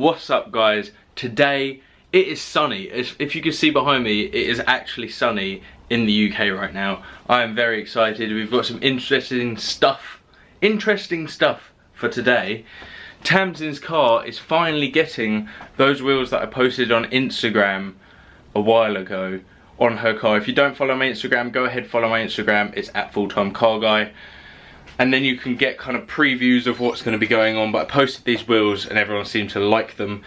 What's up guys? Today it is sunny. If you can see behind me, it is actually sunny in the UK right now. I am very excited. We've got some interesting stuff for today. Tamsin's car is finally getting those wheels that I posted on Instagram a while ago on her car. If you don't follow my Instagram, go ahead, follow my Instagram. It's at FullTimeCarGuy. And then you can get kind of previews of what's going to be going on. But I posted these wheels and everyone seemed to like them.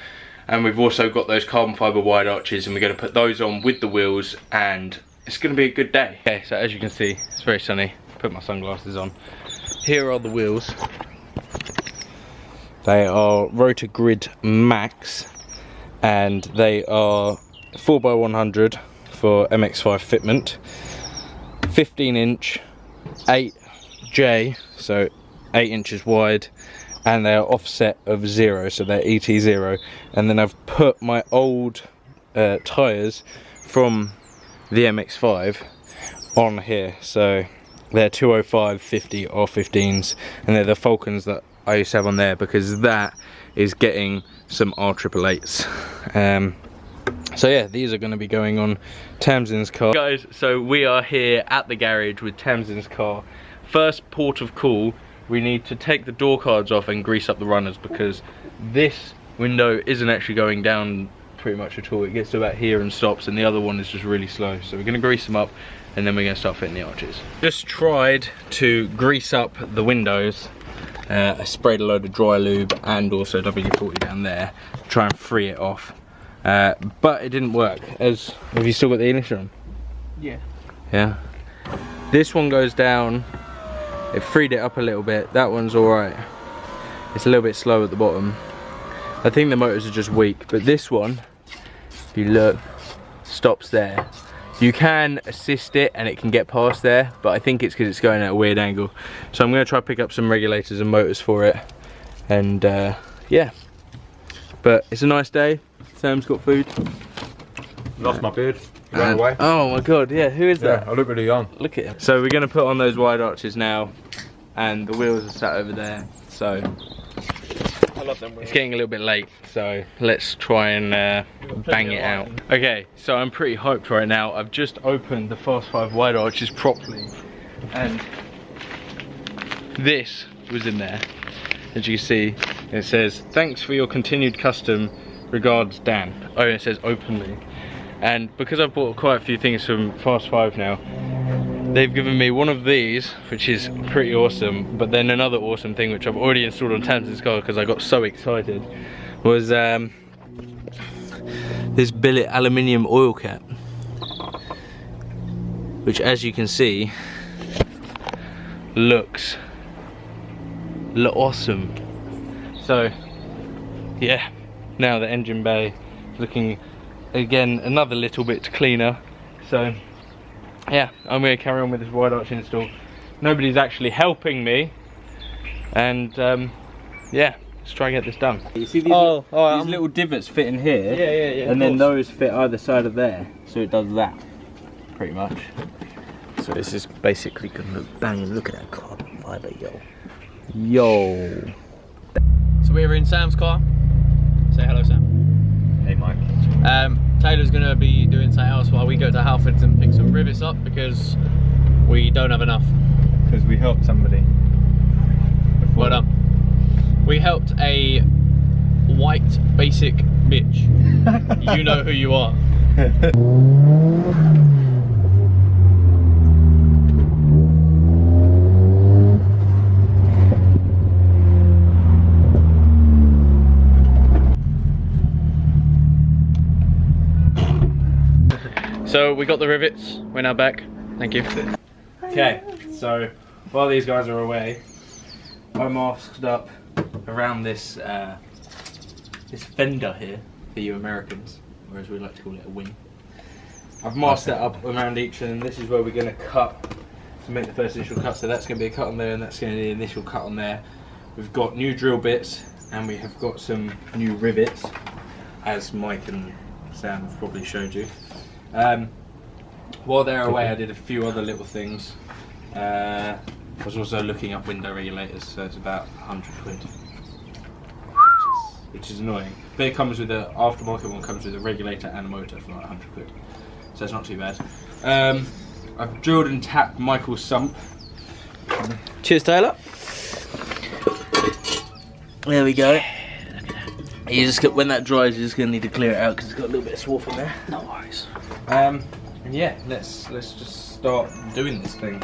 And we've also got those carbon fibre wide arches and we're going to put those on with the wheels and it's going to be a good day. Okay, so as you can see, it's very sunny. Put my sunglasses on. Here are the wheels. They are Rotor Grid Max and they are 4x100 for MX5 fitment. 15-inch, 8J, so 8 inches wide, and they are offset of 0, so they're ET0. And then I've put my old tyres from the MX5 on here, so they're 205, 50 or 15s, and they're the Falcons that I used to have on there because that is getting some R888s. So yeah, these are going to be going on Tamsin's car. Guys, so we are here at the garage with Tamsin's car. First port of call, we need to take the door cards off and grease up the runners because this window isn't actually going down pretty much at all. It gets to about here and stops, and the other one is just really slow. So we're going to grease them up and then we're going to start fitting the arches. Just tried to grease up the windows. I sprayed a load of dry lube and also WD-40 down there to try and free it off. But it didn't work. Have you still got the ignition on? Yeah. Yeah. This one goes down. It freed it up a little bit. That one's alright. It's a little bit slow at the bottom. I think the motors are just weak. But this one, if you look, stops there. You can assist it and it can get past there, but I think it's because it's going at a weird angle. So I'm going to try to pick up some regulators and motors for it. And yeah. But it's a nice day. Sam's got food. Lost my beard. Ran away. Oh my god, yeah, who is that? I look really young. Look at him. So we're going to put on those wide arches now, and the wheels are sat over there. So I love them wheels. It's getting a little bit late, so let's try and bang it out. Okay, so I'm pretty hyped right now. I've just opened the Fast 5 wide arches properly, and this was in there. As you can see, it says, "Thanks for your continued custom. Regards, Dan." Oh, it says openly. And because I've bought quite a few things from Fast 5 now, they've given me one of these, which is pretty awesome. But then another awesome thing, which I've already installed on Tamsin's car because I got so excited, was this billet aluminium oil cap, which, as you can see, looks awesome. So yeah, now the engine bay is looking again another little bit cleaner. So yeah, I'm going to carry on with this wide arch install. Nobody's actually helping me, and yeah, let's try and get this done. You see these, these little divots fit in here, yeah, and then those fit either side of there, so it does that pretty much. So this is basically gonna look banging. Look at that carbon fibre, Yo. So we're in Sam's car. Say hello, Sam. Hey, Mike. Taylor's gonna be doing something else while we go to Halfords and pick some rivets up because we don't have enough. Because we helped somebody. Well done. We helped a white basic bitch. You know who you are. So we got the rivets, we're now back. Thank you. Okay, so while these guys are away, I masked up around this this fender here for you Americans, or as we like to call it, a wing. I've masked that up around each, and this is where we're going to cut to make the first initial cut. So that's going to be a cut on there, and that's going to be the initial cut on there. We've got new drill bits, and we have got some new rivets, as Mike and Sam have probably showed you. While they're away, I did a few other little things. I was also looking up window regulators, so it's about 100 quid. which is annoying. But it comes with the aftermarket one, comes with a regulator and a motor for like 100 quid. So it's not too bad. I've drilled and tapped Michael's sump. Cheers, Taylor. There we go. You just when that dries, you're just gonna need to clear it out because it's got a little bit of swarf in there. No worries. And yeah, let's just start doing this thing.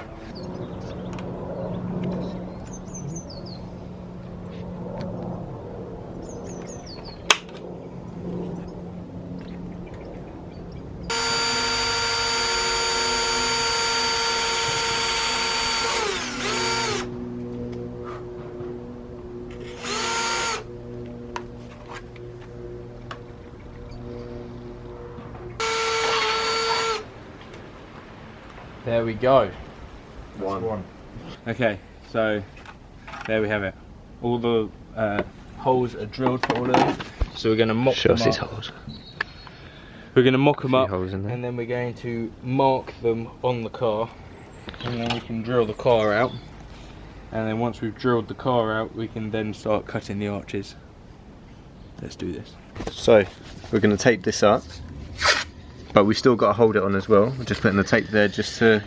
There we go. One. Okay, so there we have it. All the holes are drilled for all of them. So we're going to mock them up. holes. We're going to mock them up, holes in there. and then we're going to mark them on the car, and then we can drill the car out. And then once we've drilled the car out, we can then start cutting the arches. Let's do this. So we're going to tape this up, but we still got to hold it on as well. We're just putting the tape there just to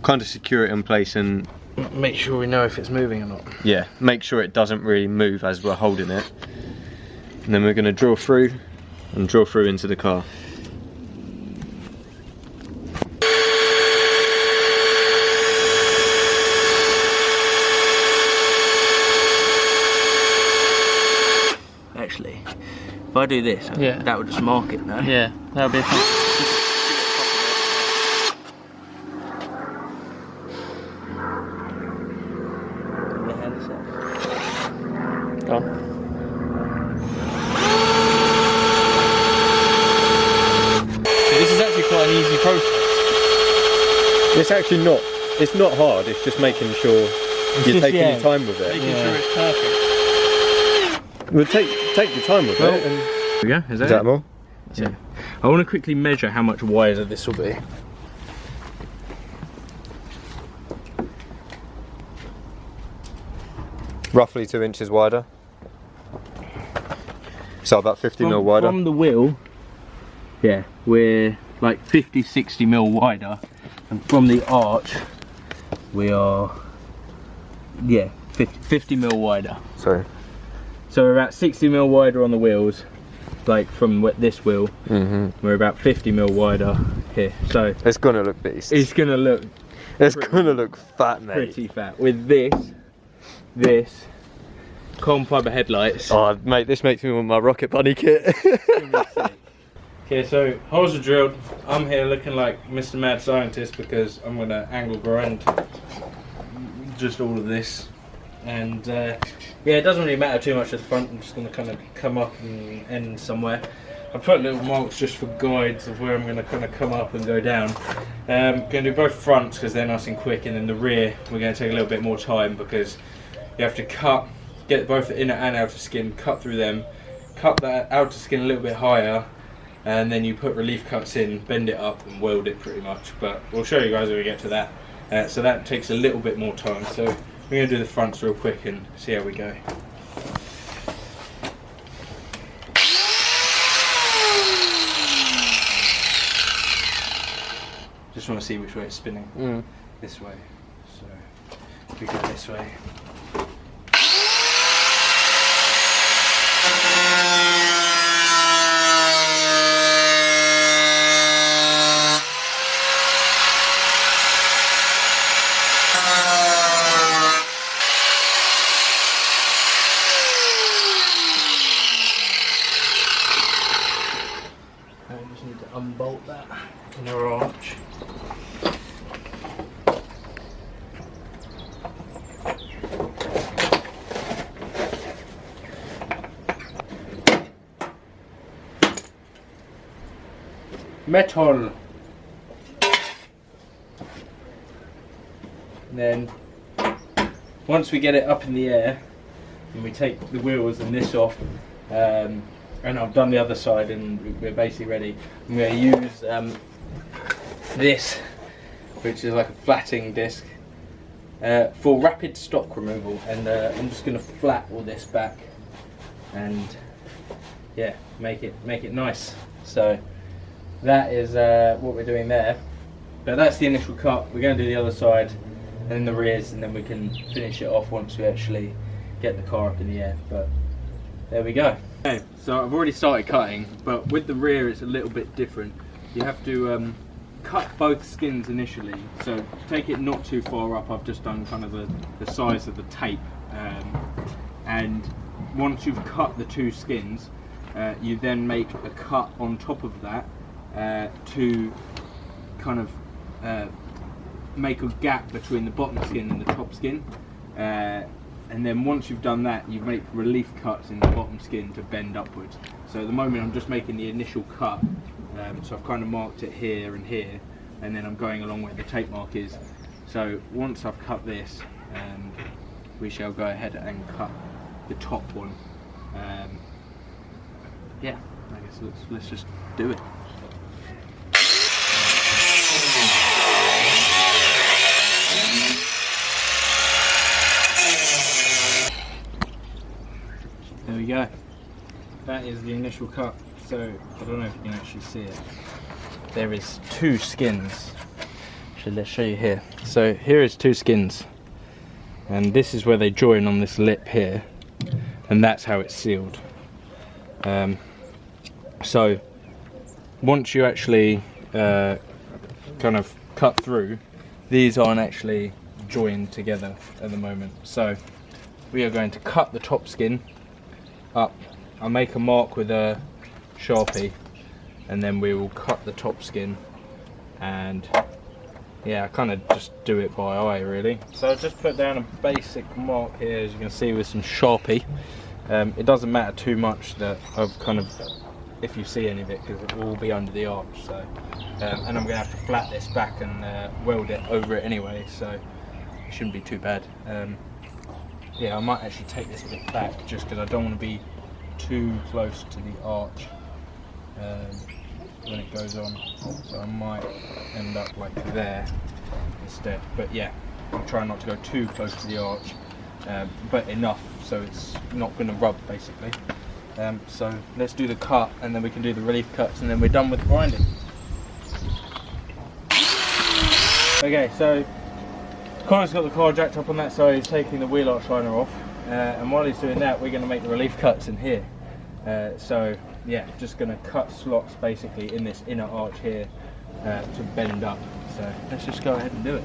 kind of secure it in place and make sure we know if it's moving or not. yeah, make sure it doesn't really move as we're holding it. And then we're going to drill through and drill through into the car. Actually, if I do this, Yeah. that would just mark it, no? Yeah, that would be fun. Go on. So this is actually quite an easy process. It's actually not. It's not hard. It's just making sure you're taking your time with it. Making sure it's perfect. Well, take your time with it. And There we go, is is that more? Yeah. I want to quickly measure how much wider this will be. Roughly 2 inches wider. So about 50 mil wider. From the wheel, yeah, we're like 50-60 mil wider, and from the arch, we are, yeah, 50 mil wider. So we're about 60 mil wider on the wheels, like from this wheel. We're about 50 mil wider here. So it's gonna look beast. it's gonna look It's gonna look fat, mate. pretty fat with this carbon fibre headlights. Oh, mate, this makes me want my Rocket Bunny kit. Okay, so holes are drilled. I'm here looking like Mr. Mad Scientist because I'm gonna angle grind just all of this. And yeah, it doesn't really matter too much at the front. I'm just gonna kind of come up and end somewhere. I put little marks just for guides of where I'm gonna kind of come up and go down. Gonna do both fronts because they're nice and quick, and then the rear we're gonna take a little bit more time because you have to get both the inner and outer skin, cut through them, cut that outer skin a little bit higher, and then you put relief cuts in, bend it up and weld it pretty much. But we'll show you guys when we get to that. So that takes a little bit more time. So we're going to do the fronts real quick and see how we go. Just want to see which way it's spinning. This way. So if we go this way. Unbolt that inner arch. Metal. Then once we get it up in the air and we take the wheels and this off, and I've done the other side and we're basically ready. I'm going to use this, which is like a flatting disc, for rapid stock removal, and I'm just going to flat all this back and yeah, make it nice. So that is what we're doing there. But that's the initial cut. We're going to do the other side and then the rears, and then we can finish it off once we actually get the car up in the air. But there we go. Okay, so I've already started cutting, but with the rear it's a little bit different. You have to cut both skins initially, so take it not too far up. I've just done kind of the size of the tape, and once you've cut the two skins, you then make a cut on top of that to kind of make a gap between the bottom skin and the top skin, and then once you've done that, you make relief cuts in the bottom skin to bend upwards. So at the moment I'm just making the initial cut, so I've kind of marked it here and here, and then I'm going along where the tape mark is. So once I've cut this, we shall go ahead and cut the top one. Yeah, I guess let's just do it. There we go. That is the initial cut. So I don't know if you can actually see it. There is two skins. Actually, let's show you here. So here is two skins, and this is where they join on this lip here, and that's how it's sealed. So once you actually kind of cut through, these aren't actually joined together at the moment. So we are going to cut the top skin up. I'll make a mark with a Sharpie, and then we will cut the top skin, and yeah, I kind of just do it by eye really. So I'll just put down a basic mark here, as you can see, with some Sharpie. It doesn't matter too much that I've kind of, if you see any of it, because it will be under the arch. So and I'm going to have to flat this back and weld it over it anyway, so it shouldn't be too bad. Yeah, I might actually take this a bit back just because I don't want to be too close to the arch when it goes on, so I might end up like there instead. But yeah, I'm trying not to go too close to the arch, but enough so it's not going to rub basically. So let's do the cut, and then we can do the relief cuts, and then we're done with the grinding. Okay, so Connor's got the car jacked up on that side. He's taking the wheel arch liner off, and while he's doing that, we're going to make the relief cuts in here. So yeah, just going to cut slots basically in this inner arch here to bend up. So let's just go ahead and do it.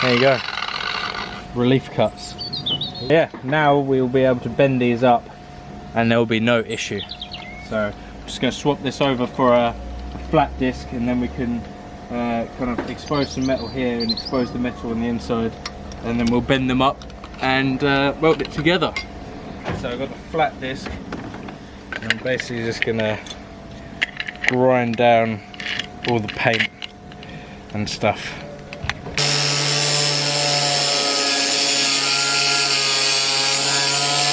There you go, relief cuts. Yeah, now we'll be able to bend these up and there will be no issue. So I'm just going to swap this over for a flat disc, and then we can kind of expose some metal here and expose the metal on the inside, and then we'll bend them up and weld it together. So I've got the flat disc, and I'm basically just going to grind down all the paint and stuff.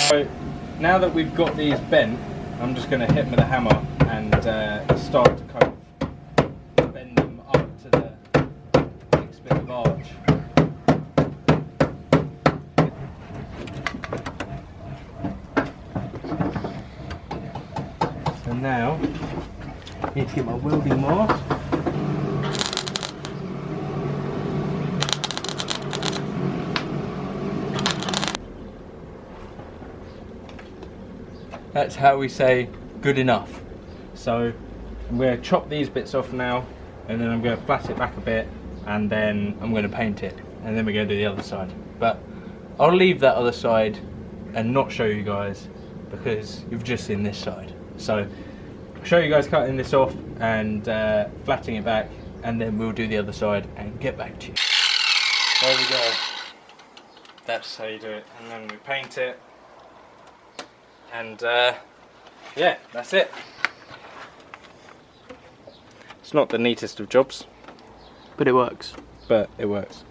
So now that we've got these bent, I'm just going to hit them with a hammer and start to kind of bend them up to the next bit of arch. So now I need to get my welding mask. That's how we say good enough. So I'm going to chop these bits off now, and then I'm going to flat it back a bit, and then I'm going to paint it, and then we're going to do the other side. But I'll leave that other side and not show you guys, because you've just seen this side. So I'll show you guys cutting this off and flattening it back, and then we'll do the other side and get back to you. There we go. That's how you do it. And then we paint it. And yeah, that's it. It's not the neatest of jobs, But it works. but it works.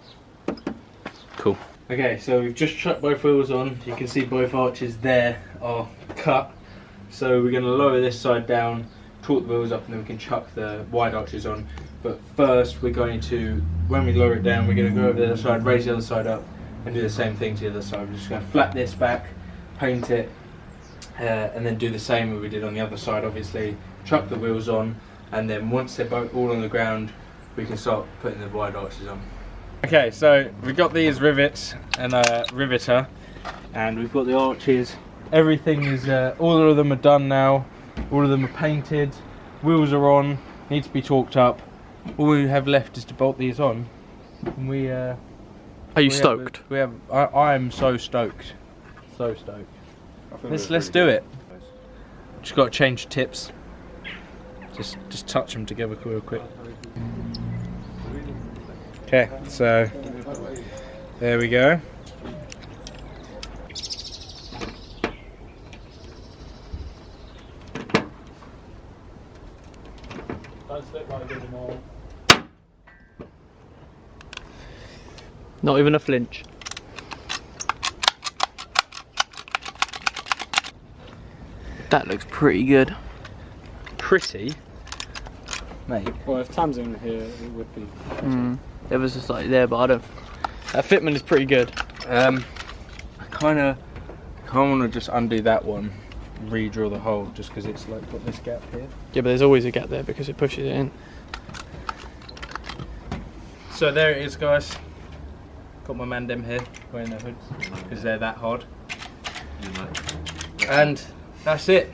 Cool. Okay, so we've just chucked both wheels on. You can see both arches there are cut. So we're going to lower this side down, torque the wheels up, and then we can chuck the wide arches on. But first we're going to, when we lower it down, we're going to go over the other side, raise the other side up, and do the same thing to the other side. We're just going to flat this back, paint it, and then do the same as we did on the other side, obviously. Chuck the wheels on, and then once they're both all on the ground, we can start putting the wide arches on. Okay, so we've got these rivets and a riveter, and we've got the arches. Everything is, all of them are done now. All of them are painted. Wheels are on, need to be torqued up. All we have left is to bolt these on. And we, are you stoked? I am so stoked. So stoked. Let's do it. Just got to change tips. Just touch them together real quick. Okay, so there we go. Not even a flinch. That looks pretty good. Pretty? Mate. Well, if Tam's in here, it would be. It was just like there, but I don't. That fitment is pretty good. I kind of want to just undo that one, re-drill the hole, just because it's like got this gap here. Yeah, but there's always a gap there because it pushes it in. So there it is, guys. Got my mandem here wearing their hoods because they're that hard. And that's it.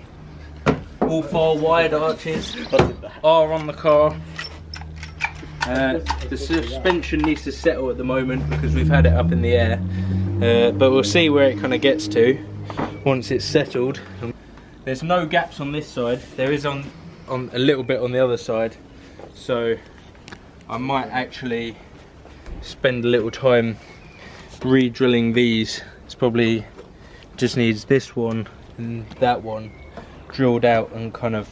All 4 wide arches are on the car. The suspension needs to settle at the moment because we've had it up in the air, but we'll see where it kind of gets to once it's settled. There's no gaps on this side. There is on a little bit on the other side, so I might actually spend a little time re-drilling these. It's probably just needs this one and that one drilled out and kind of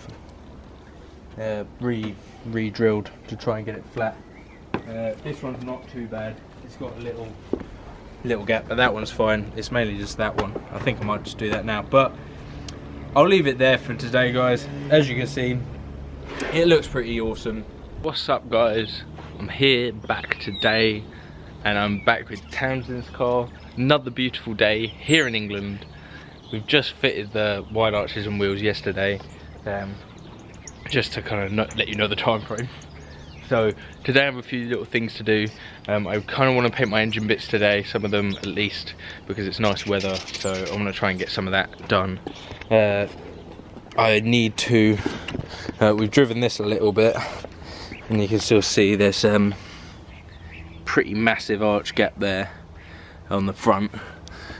re-drilled to try and get it flat. This one's not too bad. It's got a little gap, but that one's fine. It's mainly just that one. I think I might just do that now, but I'll leave it there for today, guys. As you can see, it looks pretty awesome. What's up, guys? I'm here back today, and I'm back with Tamsin's car. Another beautiful day here in England. We've just fitted the wide arches and wheels yesterday, just to kind of let you know the time frame. So today I have a few little things to do. I kind of want to paint my engine bits today, some of them at least, because it's nice weather, so I'm going to try and get some of that done. I need to, we've driven this a little bit, and you can still see there's pretty massive arch gap there on the front,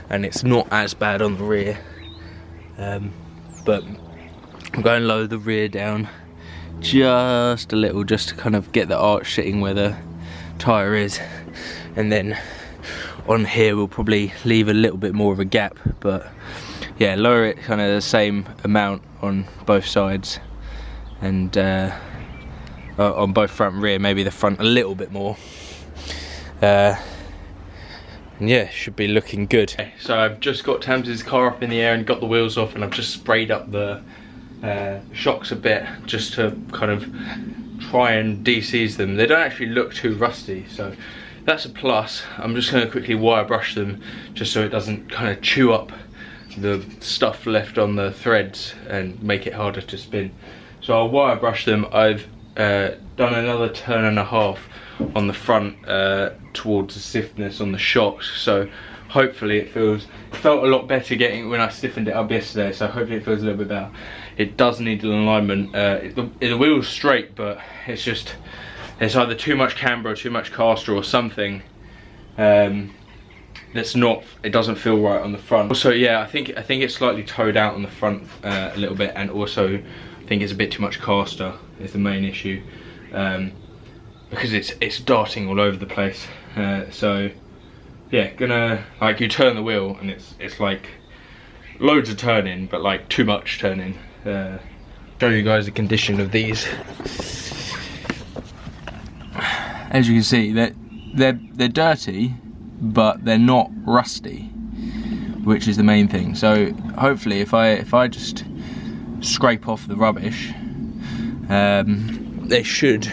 and it's not as bad on the rear, but I'm going to lower the rear down just a little, just to kind of get the arch sitting where the tyre is, and then on here we'll probably leave a little bit more of a gap, but yeah, lower it kind of the same amount on both sides, and on both front and rear, maybe the front a little bit more, and yeah, should be looking good. Okay, so I've just got Tamsin's car up in the air and got the wheels off, and I've just sprayed up the shocks a bit just to kind of try and de-seize them. They don't actually look too rusty, so that's a plus. I'm just going to quickly wire brush them just so it doesn't kind of chew up the stuff left on the threads and make it harder to spin. So I'll wire brush them. I've done another turn and a half on the front towards the stiffness on the shocks, so hopefully it felt a lot better getting when I stiffened it up yesterday, so hopefully it feels a little bit better. It does need an alignment. The wheel's straight, but it's just, it's either too much camber or too much caster or something that's not, it doesn't feel right on the front. Also, yeah, I think it's slightly towed out on the front a little bit, and also I think it's a bit too much caster is the main issue, because it's darting all over the place. So yeah, gonna, like, you turn the wheel and it's like loads of turning, but like too much turning. Show you guys the condition of these. As you can see, they're dirty, but they're not rusty, which is the main thing. So hopefully if I just scrape off the rubbish, they should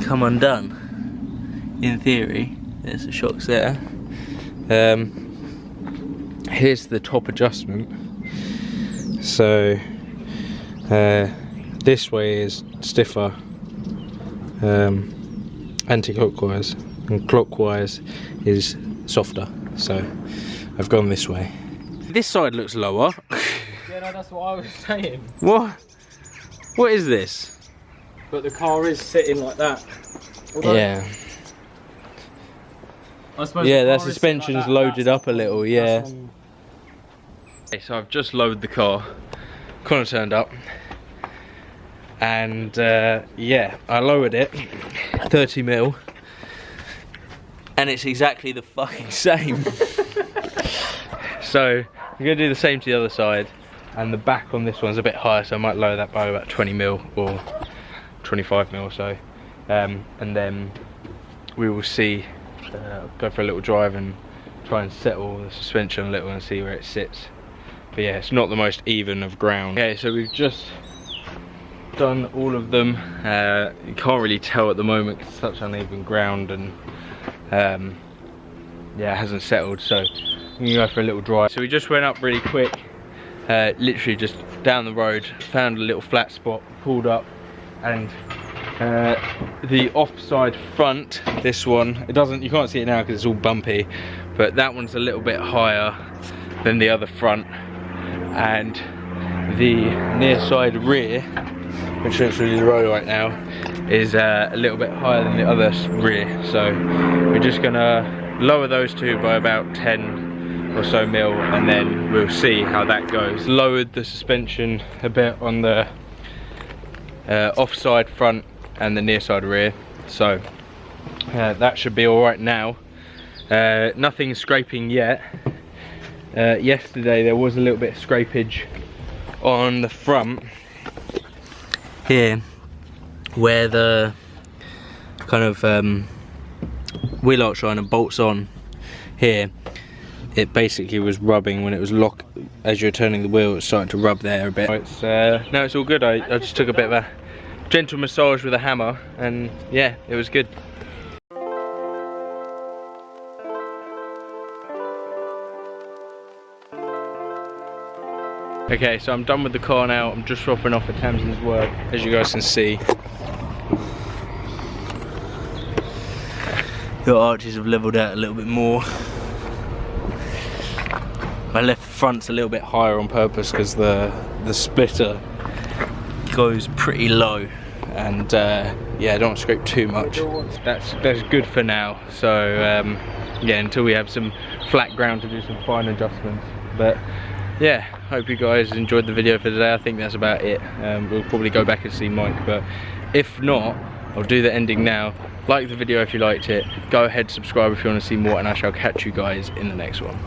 come undone in theory. There's the shocks there. Here's the top adjustment. So this way is stiffer anti-clockwise, and clockwise is softer, so I've gone this way. This side looks lower. Yeah, no, that's what I was saying. What is this? But the car is sitting like that. Although, Yeah. I suppose Yeah, the that car is suspension's sitting like that, loaded up a little, yeah. that's on- Okay, so I've just loaded the car. Connor turned up. And yeah, I lowered it 30 mil. And it's exactly the fucking same. So I'm gonna do the same to the other side. And the back on this one's a bit higher, so I might lower that by about 20 mil or 25 mil or so. And then we will see, go for a little drive and try and settle the suspension a little and see where it sits. But yeah, it's not the most even of ground. Okay, so we've just done all of them. You can't really tell at the moment because it's such uneven ground, and yeah, it hasn't settled, so I'm gonna go for a little drive. So we just went up really quick, literally just down the road, found a little flat spot, pulled up, and the offside front, this one, you can't see it now because it's all bumpy, but that one's a little bit higher than the other front, and the near side rear, which looks really low right now, is a little bit higher than the other rear. So we're just gonna lower those two by about 10 or so mil, and then we'll see how that goes. Lowered the suspension a bit on the offside front and the near side rear, so that should be all right now. Nothing scraping yet. Yesterday there was a little bit of scrapage on the front here, where the kind of wheel arch shiner bolts on here. It basically was rubbing when it was locked. As you're turning the wheel, it's starting to rub there a bit. It's no, it's all good. I just took a bit of a gentle massage with a hammer, and yeah, it was good. Okay, so I'm done with the car now. I'm just dropping off at Tamsin's work, as you guys can see. The arches have levelled out a little bit more. I left the fronts a little bit higher on purpose because the splitter goes pretty low, and yeah, I don't want to scrape too much. That's good for now. So yeah, until we have some flat ground to do some fine adjustments. But yeah, hope you guys enjoyed the video for today. I think that's about it. We'll probably go back and see Mike, but if not, I'll do the ending now. Like the video if you liked it. Go ahead, subscribe if you want to see more, and I shall catch you guys in the next one.